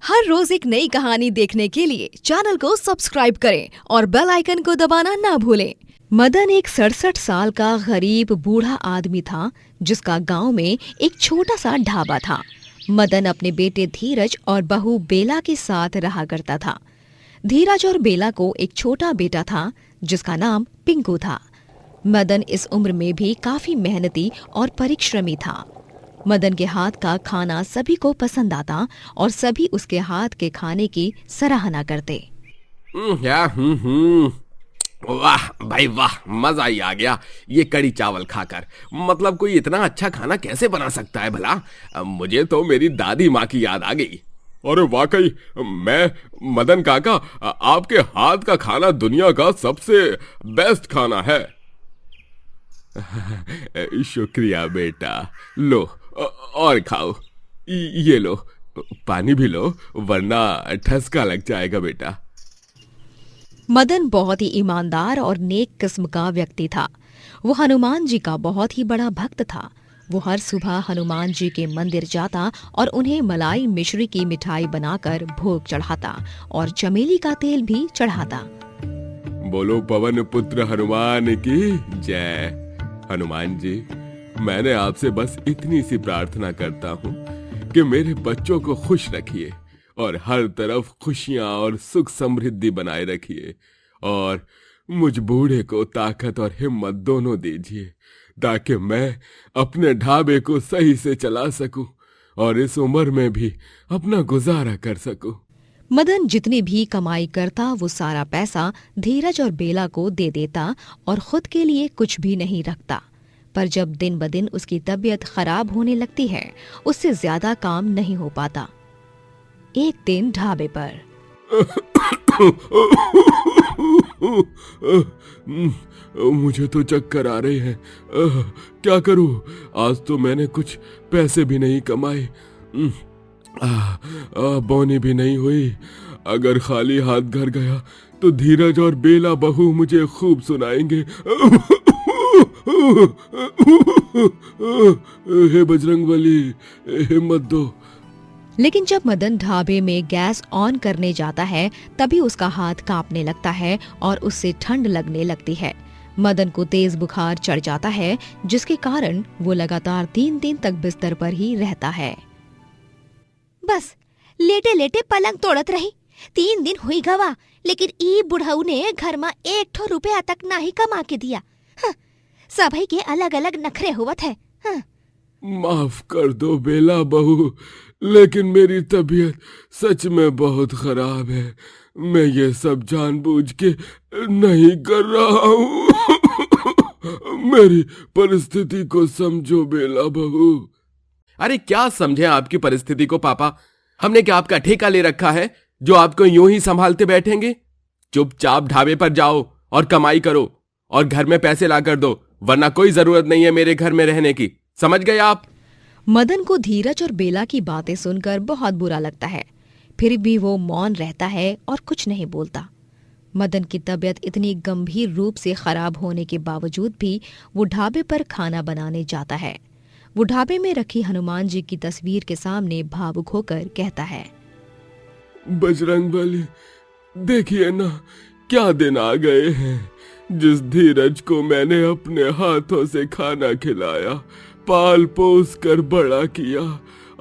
हर रोज एक नई कहानी देखने के लिए चैनल को सब्सक्राइब करें और बेल आइकन को दबाना ना भूलें। मदन एक 67 साल का गरीब बूढ़ा आदमी था जिसका गांव में एक छोटा सा ढाबा था। मदन अपने बेटे धीरज और बहू बेला के साथ रहा करता था। धीरज और बेला को एक छोटा बेटा था जिसका नाम पिंकू था। मदन इस उम्र में भी काफी मेहनती और परिश्रमी था। मदन के हाथ का खाना सभी को पसंद आता और सभी उसके हाथ के खाने की सराहना करते। वाह भाई वाह, मजा ही आ गया ये कड़ी चावल खाकर। मतलब कोई इतना अच्छा खाना कैसे बना सकता है भला। मुझे तो मेरी दादी माँ की याद आ गई। अरे वाकई मैं मदन काका, आपके हाथ का खाना दुनिया का सबसे बेस्ट खाना है। शुक्रिया बेटा, लो और खाओ। ये लो, पानी भी लो वरना ठसका लग जाएगा बेटा। मदन बहुत ही ईमानदार और नेक किस्म का व्यक्ति था। वो हनुमान जी का बहुत ही बड़ा भक्त था। वो हर सुबह हनुमान जी के मंदिर जाता और उन्हें मलाई मिश्री की मिठाई बनाकर भोग चढ़ाता और चमेली का तेल भी चढ़ाता। बोलो पवन पुत्र हनुमान की जय। हनुमान जी, मैंने आपसे बस इतनी सी प्रार्थना करता हूँ कि मेरे बच्चों को खुश रखिए और हर तरफ खुशियां और सुख समृद्धि बनाए रखिए, और मुझ बूढ़े को ताकत और हिम्मत दोनों दीजिए ताकि मैं अपने ढाबे को सही से चला सकूं और इस उम्र में भी अपना गुजारा कर सकूं। मदन जितनी भी कमाई करता वो सारा पैसा धीरज और बेला को दे देता और खुद के लिए कुछ भी नहीं रखता। पर जब दिन ब दिन उसकी तबीयत खराब होने लगती है, उससे ज्यादा काम नहीं हो पाता। एक दिन ढाबे पर मुझे तो चक्कर आ रहे हैं। क्या करूं? आज तो मैंने कुछ पैसे भी नहीं कमाए, बोनी भी नहीं हुई। अगर खाली हाथ घर गया तो धीरज और बेला बहू मुझे खूब सुनाएंगे। हे बजरंगबली, हिम्मत दो। लेकिन जब मदन ढाबे में गैस ऑन करने जाता है तभी उसका हाथ कांपने लगता है और उससे ठंड लगने लगती है। मदन को तेज बुखार चढ़ जाता है जिसके कारण वो लगातार 3 दिन तक बिस्तर पर ही रहता है। बस लेटे लेटे पलंग तोड़त रही। 3 दिन हुई गवा, लेकिन ई बुढ़ऊ ने घर में 1 रुपया तक नहीं कमा के दिया। सभी के अलग अलग नखरे हुवत है। माफ कर दो बेला बहू, लेकिन मेरी तबीयत सच में बहुत खराब है। मैं ये सब जानबूझ के नहीं कर रहा हूँ। मेरी परिस्थिति को समझो बेला बहू। अरे क्या समझे आपकी परिस्थिति को पापा? हमने क्या आपका ठेका ले रखा है जो आपको यूं ही संभालते बैठेंगे? चुपचाप ढाबे पर जाओ और कमाई करो और घर में पैसे लाकर दो, वरना कोई जरूरत नहीं है मेरे घर में रहने की। समझ गए आप? मदन को धीरज और बेला की बातें सुनकर बहुत बुरा लगता है, फिर भी वो मौन रहता है और कुछ नहीं बोलता। मदन की तबीयत इतनी गंभीर रूप से खराब होने के बावजूद भी वो ढाबे पर खाना बनाने जाता है। वो ढाबे में रखी हनुमान जी की तस्वीर के सामने भावुक होकर कहता है, बजरंगबली, देखिए ना क्या दिन आ गए हैं। जिस धीरज को मैंने अपने हाथों से खाना खिलाया, पाल पोस कर बड़ा किया,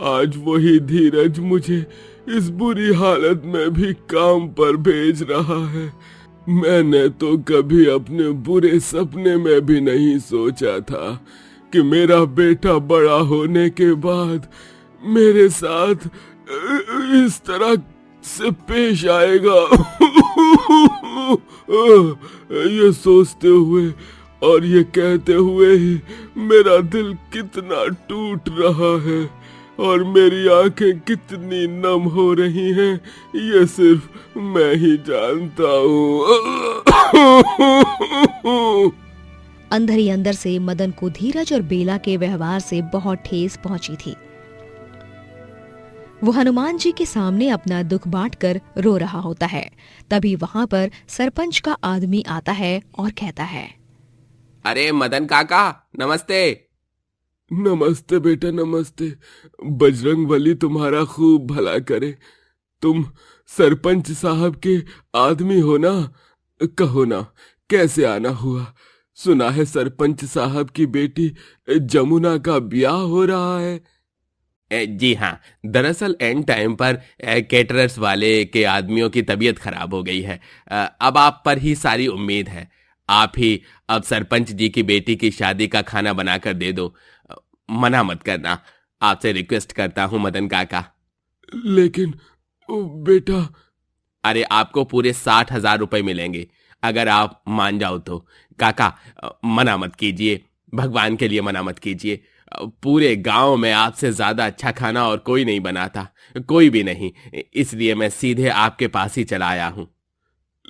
आज वही धीरज मुझे इस बुरी हालत में भी काम पर भेज रहा है। मैंने तो कभी अपने बुरे सपने में भी नहीं सोचा था कि मेरा बेटा बड़ा होने के बाद मेरे साथ इस तरह से पेश आएगा। ये सोचते हुए और ये कहते हुए ही मेरा दिल कितना टूट रहा है और मेरी आंखें कितनी नम हो रही हैं, ये सिर्फ मैं ही जानता हूँ। अंदर ही अंदर से मदन को धीरज और बेला के व्यवहार से बहुत ठेस पहुंची थी। वो हनुमान जी के सामने अपना दुख बांटकर रो रहा होता है। तभी वहां पर सरपंच का आदमी आता है और कहता है, अरे मदन काका, नमस्ते। नमस्ते बेटा, नमस्ते। बजरंगबली तुम्हारा खूब भला करे। तुम सरपंच साहब के आदमी हो ना? कहो ना, कैसे आना हुआ? सुना है सरपंच साहब की बेटी जमुना का ब्याह हो रहा है। जी हाँ, दरअसल एंड टाइम पर केटरर्स वाले के आदमियों की तबीयत खराब हो गई है। अब आप पर ही सारी उम्मीद है। आप ही अब सरपंच जी की बेटी की शादी का खाना बनाकर दे दो। मना मत करना, आपसे रिक्वेस्ट करता हूँ मदन काका। लेकिन बेटा। अरे आपको पूरे 60,000 रुपए मिलेंगे अगर आप मान जाओ तो। काका मना मत कीजिए, भगवान के लिए मना मत कीजिए। पूरे गांव में आपसे ज्यादा अच्छा खाना और कोई नहीं बनाता, कोई भी नहीं। इसलिए मैं सीधे आपके पास ही चला आया हूं।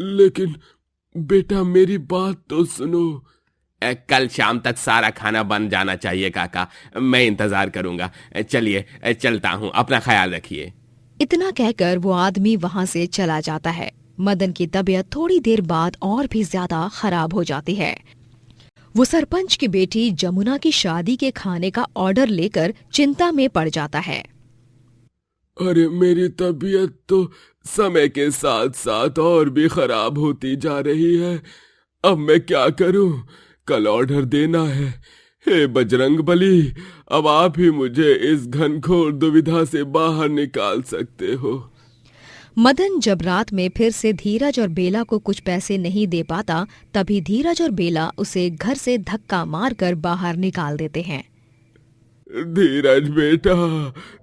लेकिन बेटा मेरी बात तो सुनो। कल शाम तक सारा खाना बन जाना चाहिए काका, मैं इंतजार करूंगा। चलिए चलता हूं, अपना ख्याल रखिए। इतना कहकर वो आदमी वहाँ से चला जाता है। मदन की तबीयत थोड़ी देर बाद और भी ज्यादा खराब हो जाती है। वो सरपंच की बेटी जमुना की शादी के खाने का ऑर्डर लेकर चिंता में पड़ जाता है। अरे मेरी तबीयत तो समय के साथ साथ और भी खराब होती जा रही है। अब मैं क्या करूं? कल ऑर्डर देना है। हे बजरंग बली, अब आप ही मुझे इस घनघोर दुविधा से बाहर निकाल सकते हो। मदन जब रात में फिर से धीरज और बेला को कुछ पैसे नहीं दे पाता, तभी धीरज और बेला उसे घर से धक्का मारकर बाहर निकाल देते हैं। धीरज बेटा,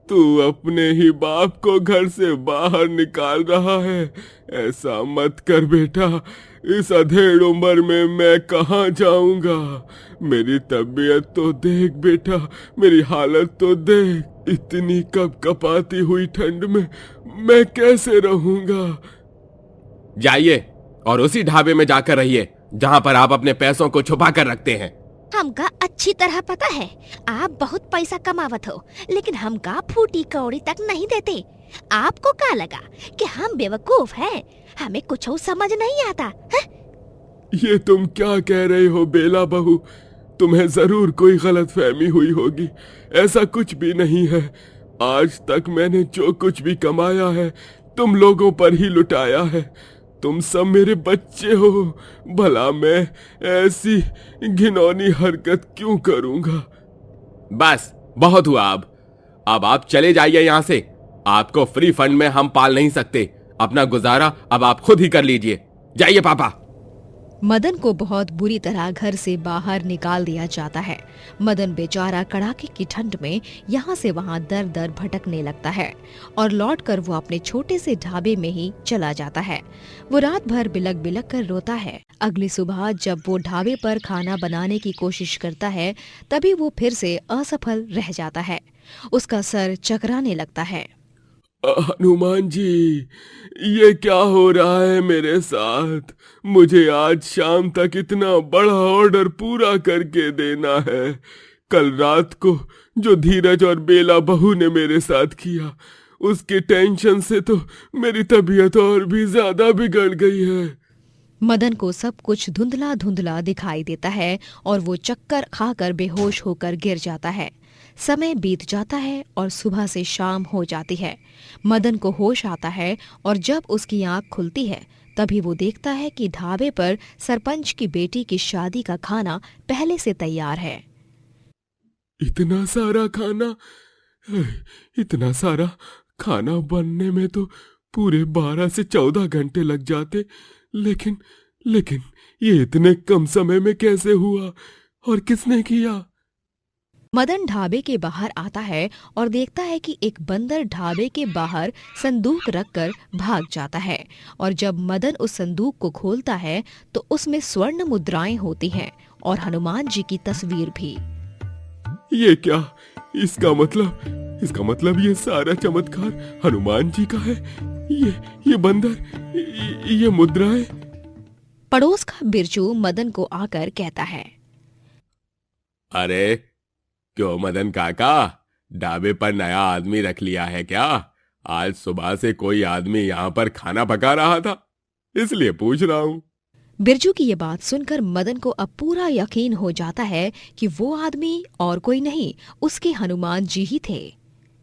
तू अपने ही बाप को घर से बाहर निकाल रहा है। ऐसा मत कर बेटा। इस अधेड़ उम्र में मैं कहाँ जाऊंगा? मेरी तबीयत तो देख बेटा, मेरी हालत तो देख। इतनी कपकपाती हुई ठंड में मैं कैसे रहूंगा? जाइए और उसी ढाबे में जाकर रहिए जहां पर आप अपने पैसों को छुपा कर रखते हैं। हमका अच्छी तरह पता है आप बहुत पैसा कमावत हो, लेकिन हमका फूटी कौड़ी तक नहीं देते। आपको क्या लगा कि हम बेवकूफ हैं? हमें कुछ समझ नहीं आता है? ये तुम क्या कह रहे हो बेला बहू? तुम्हें जरूर कोई गलतफहमी हुई होगी। ऐसा कुछ भी नहीं है। आज तक मैंने जो कुछ भी कमाया है तुम लोगों पर ही लुटाया है। तुम सब मेरे बच्चे हो। भला मैं ऐसी घिनौनी हरकत क्यों करूंगा? बस बहुत हुआ। अब आप चले जाइए यहां से। आपको फ्री फंड में हम पाल नहीं सकते। अपना गुजारा अब आप खुद ही कर लीजिए। जाइए पापा। मदन को बहुत बुरी तरह घर से बाहर निकाल दिया जाता है। मदन बेचारा कड़ाके की ठंड में यहाँ से वहाँ दर दर भटकने लगता है और लौटकर वो अपने छोटे से ढाबे में ही चला जाता है। वो रात भर बिलक बिलक कर रोता है। अगली सुबह जब वो ढाबे पर खाना बनाने की कोशिश करता है, तभी वो फिर से असफल रह जाता है। उसका सर चकराने लगता है। हनुमान जी, ये क्या हो रहा है मेरे साथ? मुझे आज शाम तक इतना बड़ा ऑर्डर पूरा करके देना है। कल रात को जो धीरज और बेला बहू ने मेरे साथ किया, उसके टेंशन से तो मेरी तबीयत और भी ज्यादा बिगड़ गई है। मदन को सब कुछ धुंधला धुंधला दिखाई देता है और वो चक्कर खाकर बेहोश होकर गिर जाता है। समय बीत जाता है और सुबह से शाम हो जाती है। मदन को होश आता है और जब उसकी आंख खुलती है, तभी वो देखता है कि ढाबे पर सरपंच की बेटी की शादी का खाना पहले से तैयार है। इतना सारा खाना, इतना सारा खाना बनने में तो पूरे 12 से 14 घंटे लग जाते। लेकिन ये इतने कम समय में कैसे हुआ और किसने किया? मदन ढाबे के बाहर आता है और देखता है कि एक बंदर ढाबे के बाहर संदूक रखकर भाग जाता है। और जब मदन उस संदूक को खोलता है तो उसमें स्वर्ण मुद्राएं होती हैं और हनुमान जी की तस्वीर भी। ये क्या? इसका मतलब ये सारा चमत्कार हनुमान जी का है। ये बंदर, ये मुद्राएं। पड़ोस का बिरजू मदन को आकर कहता है, अरे क्यों मदन काका, ढाबे पर नया आदमी रख लिया है क्या? आज सुबह से कोई आदमी यहाँ पर खाना पका रहा था, इसलिए पूछ रहा हूँ। बिरजू की ये बात सुनकर मदन को अब पूरा यकीन हो जाता है कि वो आदमी और कोई नहीं, उसके हनुमान जी ही थे।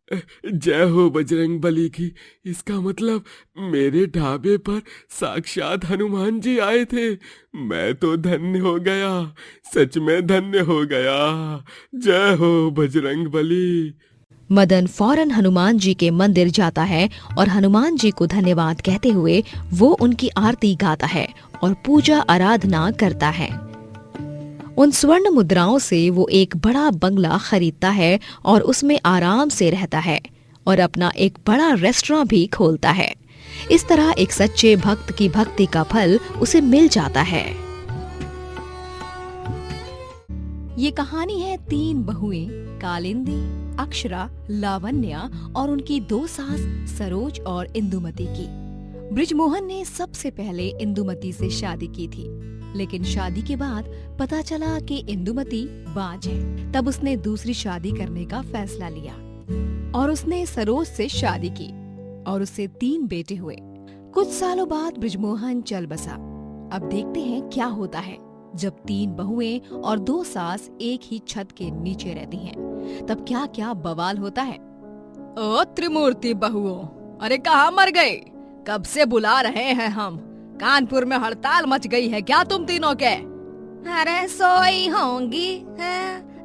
जय हो बजरंग बली की। इसका मतलब मेरे ढाबे पर साक्षात हनुमान जी आए थे। मैं तो धन्य हो गया, सच में धन्य हो गया। जय हो बजरंग बली। मदन फौरन हनुमान जी के मंदिर जाता है और हनुमान जी को धन्यवाद कहते हुए वो उनकी आरती गाता है और पूजा आराधना करता है। उन स्वर्ण मुद्राओं से वो एक बड़ा बंगला खरीदता है और उसमें आराम से रहता है और अपना एक बड़ा रेस्टोरेंट भी खोलता है। इस तरह एक सच्चे भक्त की भक्ति का फल उसे मिल जाता है। ये कहानी है 3 बहुएं कालिंदी, अक्षरा, लावण्या और उनकी 2 सास सरोज और इंदुमती की। बृजमोहन ने सबसे पहले इंदुमती से शादी की थी, लेकिन शादी के बाद पता चला कि इंदुमती बांझ है। तब उसने दूसरी शादी करने का फैसला लिया और उसने सरोज से शादी की और उससे 3 बेटे हुए। कुछ सालों बाद बृजमोहन चल बसा। अब देखते हैं क्या होता है जब 3 बहुएं और 2 सास एक ही छत के नीचे रहती हैं। तब क्या क्या बवाल होता है। ओ त्रिमूर्ति बहुओं, अरे कहाँ मर गए? कब से बुला रहे हैं हम। कानपुर में हड़ताल मच गई है क्या तुम तीनों के? अरे सोई होंगी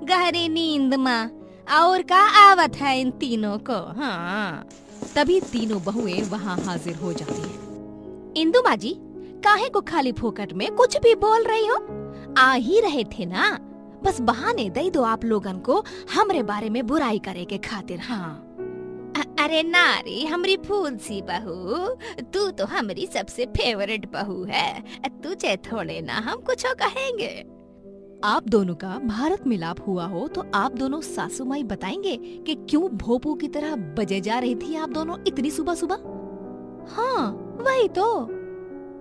गहरी नींद में, और का आवत है इन तीनों को। हाँ, तभी तीनों बहुएं वहाँ हाजिर हो जाती हैं। इंदु माँ जी, काहे को खाली फोकट में कुछ भी बोल रही हो? आ ही रहे थे ना, बस बहाने दे दो आप लोगन को हमरे बारे में बुराई करे के खातिर। हाँ, अरे नारी हमरी फूल सी बहू, तू तो हमारी सबसे फेवरेट बहू है, तुझे थोड़े ना हम कुछ कहेंगे। आप दोनों का भारत मिलाप हुआ हो तो आप दोनों सासू माई बताएंगे कि क्यों भोपू की तरह बजे जा रही थी आप दोनों इतनी सुबह सुबह? हाँ, वही तो।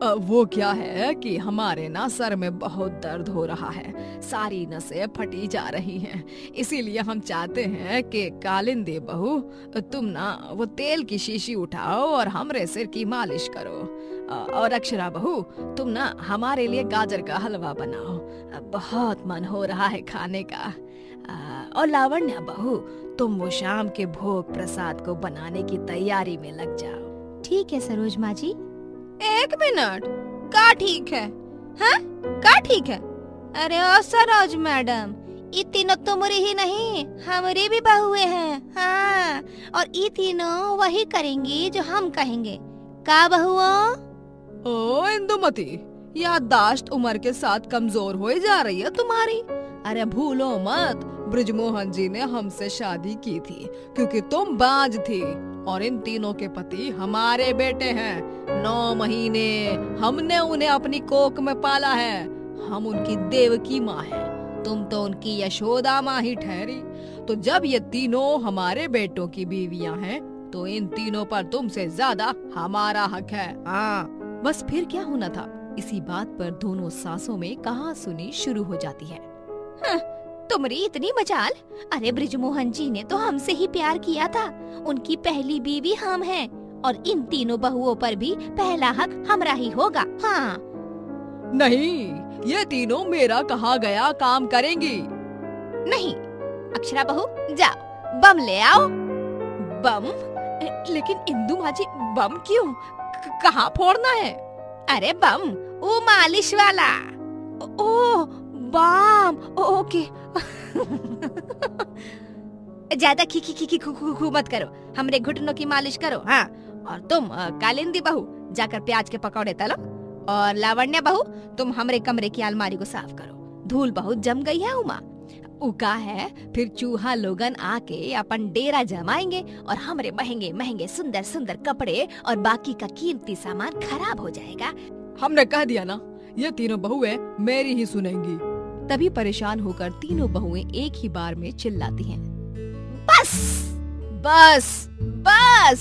वो क्या है कि हमारे ना सर में बहुत दर्द हो रहा है, सारी नसें फटी जा रही हैं। इसीलिए हम चाहते हैं कि कालिंदी बहू तुम ना वो तेल की शीशी उठाओ और हमरे सिर की मालिश करो। और अक्षरा बहू तुम ना हमारे लिए गाजर का हलवा बनाओ, बहुत मन हो रहा है खाने का। और लावण्या बहू तुम वो शाम के भोग प्रसाद को बनाने की तैयारी में लग जाओ। ठीक है सरोज माँ जी। 1 मिनट, का ठीक है? हाँ, का ठीक है? अरे ओ सरोज मैडम, ये तीनों तुम्हारी ही नहीं हमारी भी बहुएं हैं। हाँ, और ये तीनों वही करेंगी जो हम कहेंगे। का बहुओं? ओ इंदुमती, याददाश्त उम्र के साथ कमजोर हो जा रही है तुम्हारी। अरे भूलो मत, बृजमोहन जी ने हमसे शादी की थी क्योंकि तुम बांझ थी और इन तीनों के पति हमारे बेटे हैं। 9 महीने हमने उन्हें अपनी कोख में पाला है। हम उनकी देवकी माँ हैं, तुम तो उनकी यशोदा माँ ही ठहरी। तो जब ये तीनों हमारे बेटों की बीवियाँ हैं तो इन तीनों पर तुमसे ज्यादा हमारा हक है। हाँ, बस फिर क्या होना था। इसी बात पर दोनों सासों में कहा सुनी शुरू हो जाती है। तुम्हारी इतनी मजाल? अरे बृजमोहन जी ने तो हमसे ही प्यार किया था, उनकी पहली बीवी हम हैं और इन तीनों बहुओं पर भी पहला हक हमरा ही होगा। हाँ। नहीं, ये तीनों मेरा कहा गया काम करेंगी। नहीं, अक्षरा बहू जाओ बम ले आओ। बम? लेकिन इंदु माँ जी बम क्यों? कहाँ फोड़ना है? अरे बम, वो मालिश वाला। ओ बम, ओके। ज्यादा खी मत करो, हमरे घुटनों की मालिश करो। हाँ, और तुम कालिंदी बहू जाकर प्याज के पकौड़े तलो, और लावण्या बहू तुम हमरे कमरे की अलमारी को साफ करो, धूल बहुत जम गई है उमा। उका है फिर चूहा लोगन आके अपन डेरा जमाएंगे और हमरे महंगे महंगे सुंदर सुंदर कपड़े और बाकी का कीमती सामान खराब हो जाएगा। हमने कह दिया ना, ये तीनों बहुएं मेरी ही सुनेंगी। तभी परेशान होकर तीनों बहुएं एक ही बार में चिल्लाती हैं, बस बस बस।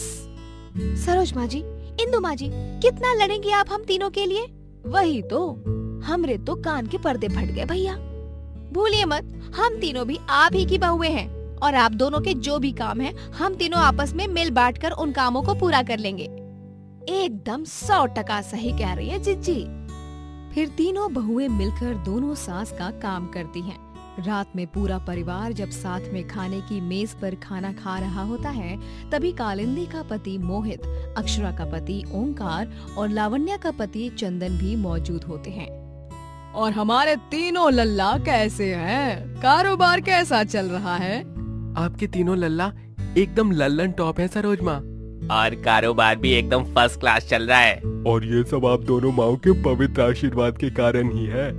सरोज माँ जी, इंदु माँ जी, कितना लड़ेंगे आप हम तीनों के लिए? वही तो, हमरे तो कान के पर्दे फट गए भैया। भूलिए मत, हम तीनों भी आप ही की बहुएं हैं और आप दोनों के जो भी काम है हम तीनों आपस में मिल बांट कर उन कामों को पूरा कर लेंगे। एकदम 100% सही कह रही है जिज्जी। फिर तीनों बहुएं मिलकर दोनों सास का काम करती हैं। रात में पूरा परिवार जब साथ में खाने की मेज पर खाना खा रहा होता है, तभी कालिंदी का पति मोहित, अक्षरा का पति ओंकार और लावण्या का पति चंदन भी मौजूद होते हैं। और हमारे तीनों लल्ला कैसे हैं? कारोबार कैसा चल रहा है? आपके तीनों लल्ला एकदम लल्लन टॉप है सरोज माँ, और कारोबार भी एकदम फर्स्ट क्लास चल रहा है। और ये सब आप दोनों माओ के पवित्र आशीर्वाद के कारण ही है।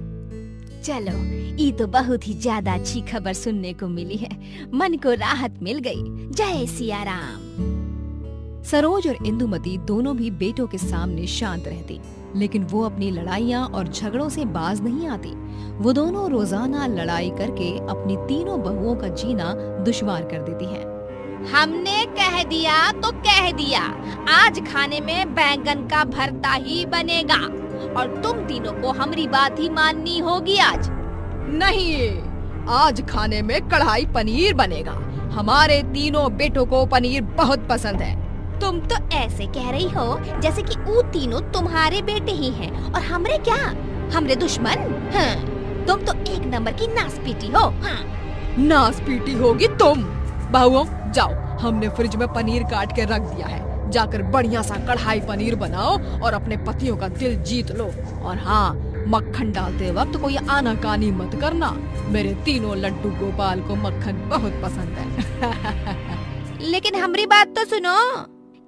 चलो, ये तो बहुत ही ज्यादा अच्छी खबर सुनने को मिली है। मन को राहत मिल गई। जय सिया राम। सरोज और इंदुमती दोनों भी बेटों के सामने शांत रहती, लेकिन वो अपनी लड़ाइयाँ और झगड़ों से बाज नहीं आती। वो दोनों रोजाना लड़ाई करके अपनी तीनों बहुओं का जीना दुश्वार कर देती हैं। हमने कह दिया तो कह दिया, आज खाने में बैंगन का भरता ही बनेगा और तुम तीनों को हमारी बात ही माननी होगी आज। नहीं, आज खाने में कढ़ाई पनीर बनेगा। हमारे तीनों बेटों को पनीर बहुत पसंद है। तुम तो ऐसे कह रही हो जैसे कि वो तीनों तुम्हारे बेटे ही हैं और हमरे क्या, हमरे दुश्मन? हाँ, तुम तो एक नंबर की नासपीटी हो। हाँ। नासपीटी होगी तुम। बहुओं, जाओ, हमने फ्रिज में पनीर काट के रख दिया है। जाकर बढ़िया सा कढ़ाई पनीर बनाओ और अपने पतियों का दिल जीत लो। और हाँ, मक्खन डालते वक्त कोई आनाकानी मत करना। मेरे तीनों लड्डू गोपाल को मक्खन बहुत पसंद है। लेकिन हमारी बात तो सुनो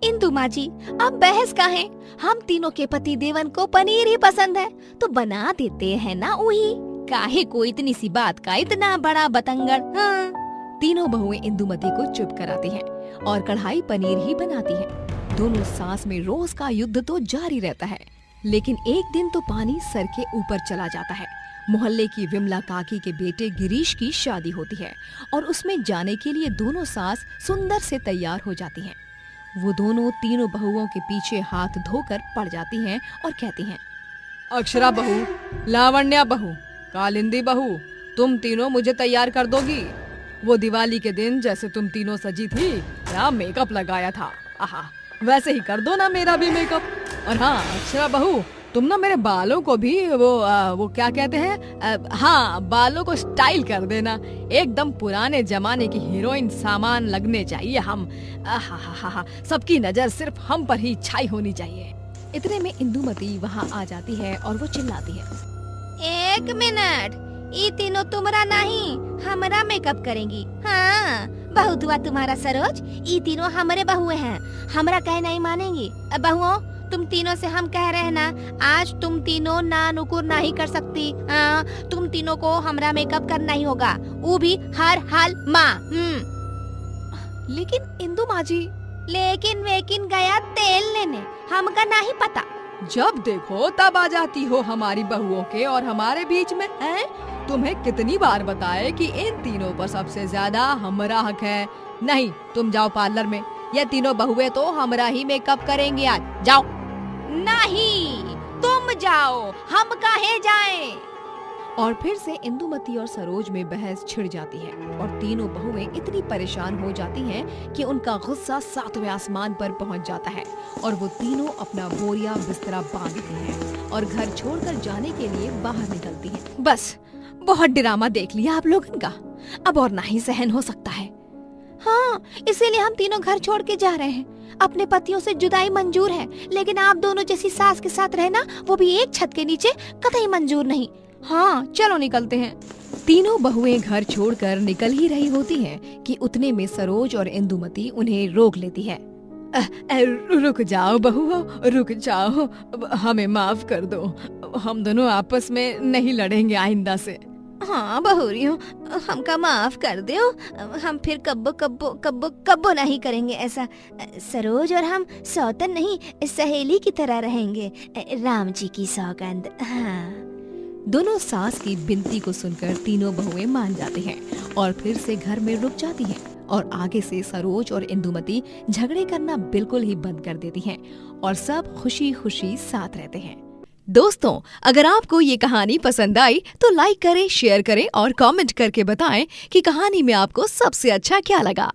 इंदु माँ जी, अब बहस का है? हम तीनों के पति देवन को पनीर ही पसंद है तो बना देते हैं ना वही। काहे को इतनी सी बात का इतना बड़ा बतंगड़? हाँ। तीनों बहुएं इंदुमती को चुप कराती हैं और कढ़ाई पनीर ही बनाती हैं। दोनों सास में रोज का युद्ध तो जारी रहता है, लेकिन एक दिन तो पानी सर के ऊपर चला जाता है। मोहल्ले की विमला काकी के बेटे गिरीश की शादी होती है और उसमें जाने के लिए दोनों सास सुंदर से तैयार हो जाती हैं। वो दोनों तीनों बहुओं के पीछे हाथ धोकर पड़ जाती हैं और कहती हैं, अक्षरा बहू, लावण्या बहू, कालिंदी बहू, तुम तीनों मुझे तैयार कर दोगी? वो दिवाली के दिन जैसे तुम तीनों सजी थी, क्या मेकअप लगाया था, आहा, वैसे ही कर दो ना मेरा भी मेकअप। और हाँ अक्षरा बहू, तुम ना मेरे बालों को भी वो क्या कहते हैं, हाँ, बालों को स्टाइल कर देना। एकदम पुराने जमाने की हीरोइन सामान लगने चाहिए हम। आहा, सबकी नजर सिर्फ हम पर ही छाई होनी चाहिए। इतने में इंदुमती वहाँ आ जाती है और वो चिल्लाती है, एक मिनट, ये तीनों तुम्हारा नहीं हमारा मेकअप करेंगी। हाँ, बहुत हुआ तुम्हारा सरोज, ये तीनों हमारे बहुए हैं, हमारा कह नहीं मानेंगी। बहुओं, तुम तीनों से हम कह रहे हैं ना, आज तुम तीनों ना नुकुर नहीं कर सकती। हाँ, तुम तीनों को हमारा मेकअप करना ही होगा, वो भी हर हाल माँ। लेकिन इंदु माँ जी, लेकिन वेकिन गया तेल लेने, हमका नहीं पता। जब देखो तब आ जाती हो हमारी बहुओं के और हमारे बीच में। हैं? तुम्हें कितनी बार बताए कि इन तीनों पर सबसे ज्यादा हमारा हक है। नहीं, तुम जाओ पार्लर में, ये तीनों बहुएं तो हमारा ही मेकअप करेंगे आज, जाओ। नहीं, तुम जाओ, हम काहे जाएं? और फिर से इंदुमती और सरोज में बहस छिड़ जाती है और तीनों बहुएं इतनी परेशान हो जाती हैं कि उनका गुस्सा 7वें आसमान पर पहुंच जाता है और वो तीनों अपना बोरिया बिस्तरा बांधती हैं और घर छोड़कर जाने के लिए बाहर निकलती हैं। बस, बहुत ड्रामा देख लिया आप लोगों का, अब और ना ही सहन हो सकता है। हाँ, इसीलिए हम तीनों घर छोड़ के जा रहे हैं। अपने पतियों से जुदाई मंजूर है, लेकिन आप दोनों जैसी सास के साथ रहना, वो भी एक छत के नीचे, कतई मंजूर नहीं। हाँ, चलो निकलते हैं। तीनों बहुएं घर छोड़कर निकल ही रही होती हैं कि उतने में सरोज और इंदुमती उन्हें रोक लेती है। रुक जाओ बहुओं, रुक जाओ, हमें माफ कर दो, हम दोनों आपस में नहीं लड़ेंगे आइंदा से। हाँ बहुरियों, हमका माफ कर दो, हम फिर कब्बो नहीं करेंगे ऐसा। सरोज और हम सौतन नहीं, सहेली की तरह रहेंगे, राम जी की सौगंध। हाँ। दोनों सास की बिनती को सुनकर तीनों बहुएं मान जाती हैं और फिर से घर में रुक जाती हैं और आगे से सरोज और इंदुमती झगड़े करना बिल्कुल ही बंद कर देती हैं और सब खुशी खुशी साथ रहते हैं। दोस्तों, अगर आपको ये कहानी पसंद आई तो लाइक करें, शेयर करें और कमेंट करके बताएं कि कहानी में आपको सबसे अच्छा क्या लगा।